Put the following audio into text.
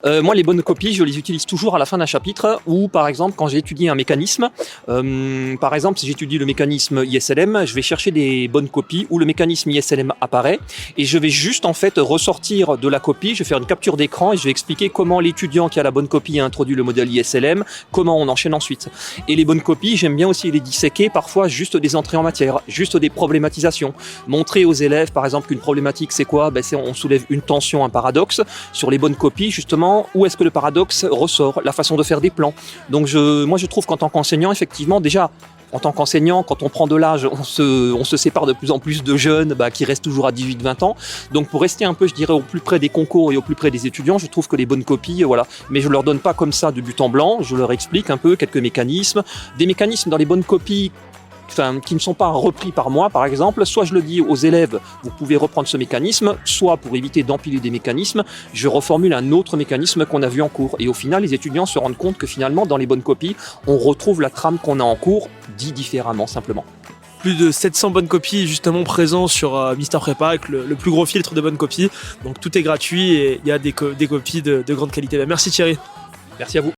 Moi, les bonnes copies, je les utilise toujours à la fin d'un chapitre ou, par exemple, quand j'ai étudié un mécanisme. Par exemple, si j'étudie le mécanisme ISLM, je vais chercher des bonnes copies où le mécanisme ISLM apparaît et je vais juste en fait ressortir de la copie. Je vais faire une capture d'écran et je vais expliquer comment l'étudiant qui a la bonne copie a introduit le modèle ISLM, comment on enchaîne ensuite. Et les bonnes copies, j'aime bien aussi les disséquer, parfois juste des entrées en matière, juste des problématisations. Montrer aux élèves, par exemple, qu'une problématique, c'est quoi? C'est on soulève une tension, un paradoxe. Sur les bonnes copies, justement, où est-ce que le paradoxe ressort? La façon de faire des plans. Donc moi je trouve qu'en tant qu'enseignant, effectivement, déjà, en tant qu'enseignant, quand on prend de l'âge, on se sépare de plus en plus de jeunes qui restent toujours à 18-20 ans. Donc pour rester un peu, je dirais, au plus près des concours et au plus près des étudiants, je trouve que les bonnes copies, voilà. Mais je leur donne pas comme ça de but en blanc, je leur explique un peu quelques mécanismes. Des mécanismes dans les bonnes copies qui ne sont pas repris par moi, par exemple, soit je le dis aux élèves, vous pouvez reprendre ce mécanisme, soit pour éviter d'empiler des mécanismes, je reformule un autre mécanisme qu'on a vu en cours. Et au final, les étudiants se rendent compte que finalement, dans les bonnes copies, on retrouve la trame qu'on a en cours, dit différemment, simplement. Plus de 700 bonnes copies justement présents sur Mister Prépa avec le plus gros filtre de bonnes copies. Donc tout est gratuit et il y a des copies de grande qualité. Merci Thierry. Merci à vous.